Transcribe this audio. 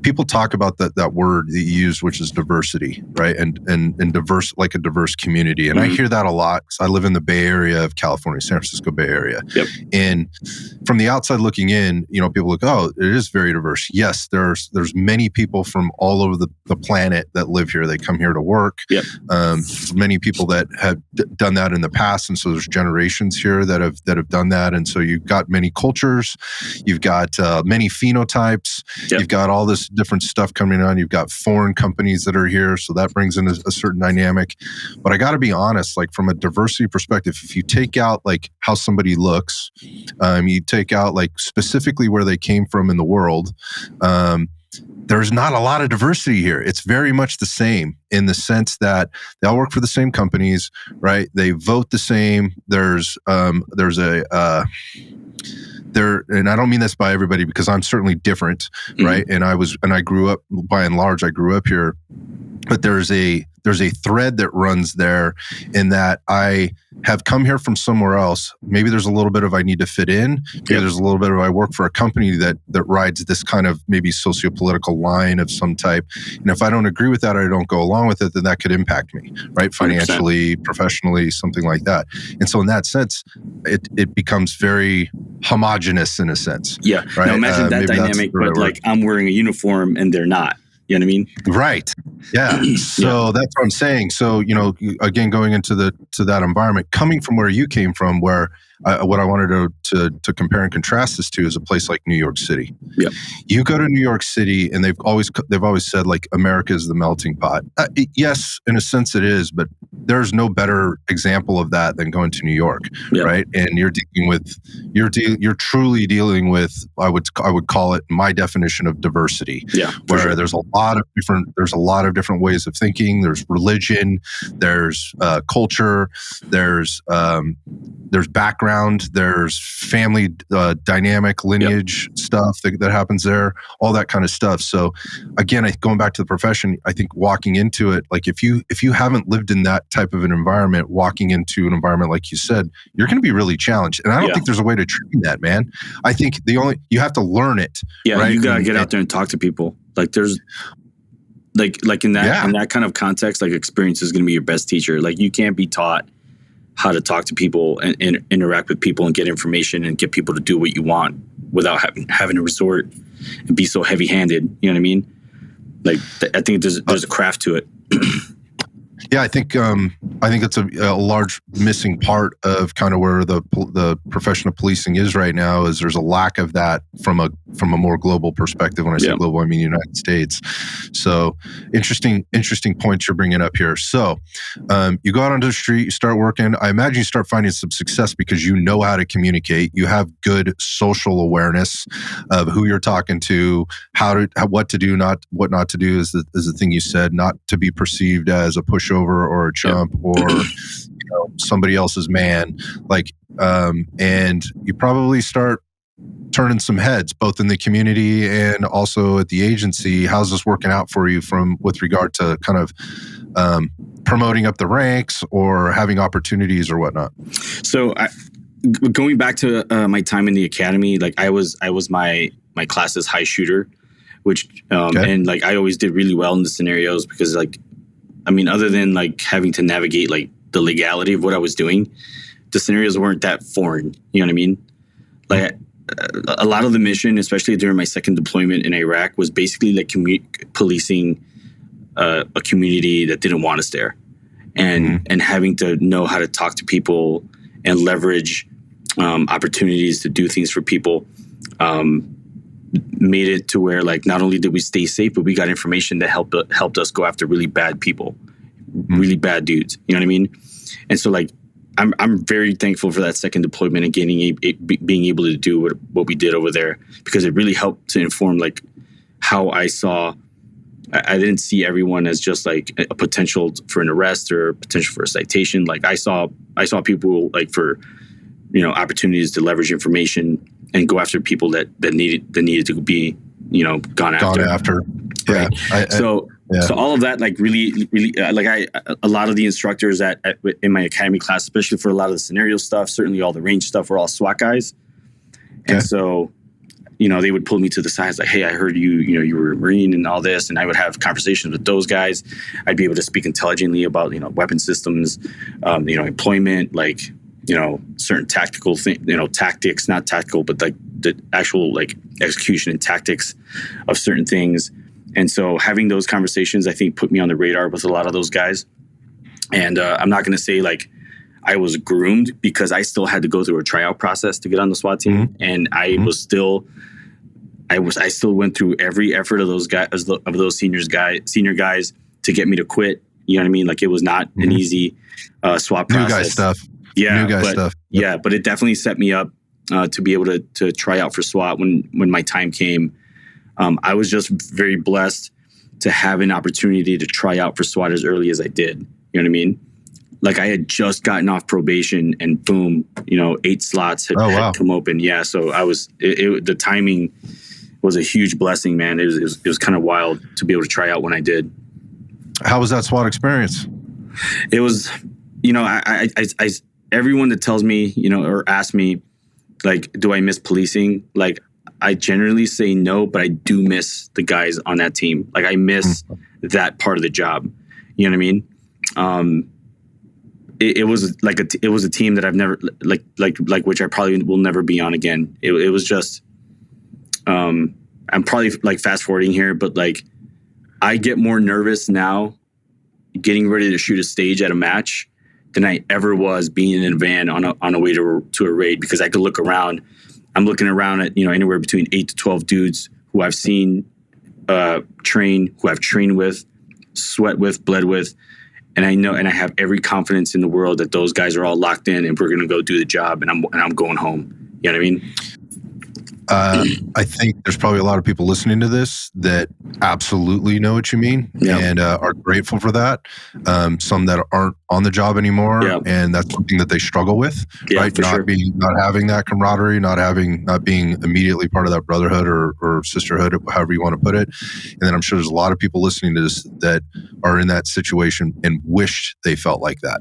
people talk about that word that you use, which is diversity, right? And diverse, like a diverse community. And I hear that a lot because I live in the Bay Area of California, San Francisco Bay Area. Yep. And from the outside looking in, people look, oh, it is very diverse. Yes, there's many people from all over the planet that live here. They come here to work. Yep. There's many people that have done that in the past, and so there's generations here that have done that. And so you've got many cultures, you've got many phenotypes, you've got all this different stuff coming on. You've got foreign companies that are here, so that brings in a certain dynamic. But I got to be honest, like from a diversity perspective, if you take out like how somebody looks, you take out like specifically where they came from in the world, there's not a lot of diversity here. It's very much the same in the sense that they all work for the same companies, right? They vote the same. There's a and I don't mean this by everybody because I'm certainly different, right? And I grew up, by and large, I grew up here. But there's a thread that runs there in that I have come here from somewhere else. Maybe there's a little bit of I need to fit in. Maybe there's a little bit of I work for a company that rides this kind of maybe socio-political line of some type. And if I don't agree with that or I don't go along with it, then that could impact me, right? Financially, 100%. Professionally, something like that. And so in that sense, it becomes very homogenous in a sense. Yeah. Right? Now imagine that dynamic, but like I'm wearing a uniform and they're not. You know what I mean? Right. Yeah. So that's what I'm saying. So, again, going into that environment, coming from where you came from, where what I wanted to compare and contrast this to is a place like New York City. Yeah. You go to New York City, and they've always said like America is the melting pot. Yes, in a sense it is, but there's no better example of that than going to New York, right? And you're truly dealing with I would call it my definition of diversity. Yeah. Where there's a lot of different ways of thinking. There's religion, there's culture, there's background. There's family dynamic lineage stuff that happens there, all that kind of stuff. So again, going back to the profession, I think walking into it, like if you haven't lived in that type of an environment, walking into an environment like you said, you're going to be really challenged. And I don't think there's a way to train that, man. I think you have to learn it. Yeah, right? You gotta get out there and talk to people. Like there's like in that kind of context, like experience is going to be your best teacher. Like you can't be taught how to talk to people and interact with people and get information and get people to do what you want without having to resort and be so heavy-handed. You know what I mean? Like, I think there's a craft to it. Yeah, I think that's a large missing part of kind of where the profession of policing is right now. Is there's a lack of that from a more global perspective. When I say global, I mean United States. So interesting points you're bringing up here. So you go out onto the street, you start working. I imagine you start finding some success because you know how to communicate. You have good social awareness of who you're talking to, what to do, what not to do is the thing you said. Not to be perceived as a pushover or a chump or somebody else's man, and you probably start turning some heads both in the community and also at the agency. How's this working out for you with regard to kind of promoting up the ranks or having opportunities or whatnot? So going back to my time in the academy, like I was my class's high shooter, which and like I always did really well in the scenarios because other than like having to navigate like the legality of what I was doing, the scenarios weren't that foreign. You know what I mean? Like a lot of the mission, especially during my second deployment in Iraq, was basically like policing a community that didn't want us there, and having to know how to talk to people and leverage opportunities to do things for people. Made it to where like not only did we stay safe, but we got information that helped us go after really bad people, really bad dudes. You know what I mean? And so like I'm very thankful for that second deployment and being able to do what we did over there, because it really helped to inform like how I saw. I didn't see everyone as just like a potential for an arrest or potential for a citation. Like I saw people like for opportunities to leverage information and go after people that needed to be, gone after. Right. Yeah. So all of that, like really, really, a lot of the instructors in my academy class, especially for a lot of the scenario stuff, certainly all the range stuff, were all SWAT guys. Okay. And so, they would pull me to the sides like, hey, I heard you were a Marine and all this. And I would have conversations with those guys. I'd be able to speak intelligently about, weapon systems, employment, like, certain tactical tactics, not tactical, but like the actual like execution and tactics of certain things. And so having those conversations, I think, put me on the radar with a lot of those guys. And I'm not going to say like I was groomed, because I still had to go through a tryout process to get on the SWAT team. Mm-hmm. And I still went through every effort of those guys, of those senior guys to get me to quit. You know what I mean? Like, it was not an easy SWAT process. New guy stuff. Yeah. New guy stuff. Yep. Yeah. But it definitely set me up to be able to try out for SWAT when my time came. I was just very blessed to have an opportunity to try out for SWAT as early as I did. You know what I mean? Like, I had just gotten off probation and boom, 8 slots had come open. Yeah. So the timing was a huge blessing, man. It was kind of wild to be able to try out when I did. How was that SWAT experience? It was, I everyone that tells me, or asks me, like, do I miss policing? Like, I generally say no, but I do miss the guys on that team. Like, I miss that part of the job. You know what I mean? It was like it was a team that I've never like which I probably will never be on again. It was just I'm probably like fast forwarding here, but like, I get more nervous now getting ready to shoot a stage at a match than I ever was being in a van on a way to a raid, because I could look around. I'm looking around at anywhere between 8 to 12 dudes who I've seen train, who I've trained with, sweat with, bled with. And I know, and I have every confidence in the world that those guys are all locked in and we're going to go do the job, and I'm going home. You know what I mean? I think there's probably a lot of people listening to this that absolutely know what you mean and are grateful for that. Some that aren't on the job anymore, and that's something that they struggle with, right? Not having that camaraderie, not being immediately part of that brotherhood or sisterhood, however you want to put it. And then I'm sure there's a lot of people listening to this that are in that situation and wished they felt like that.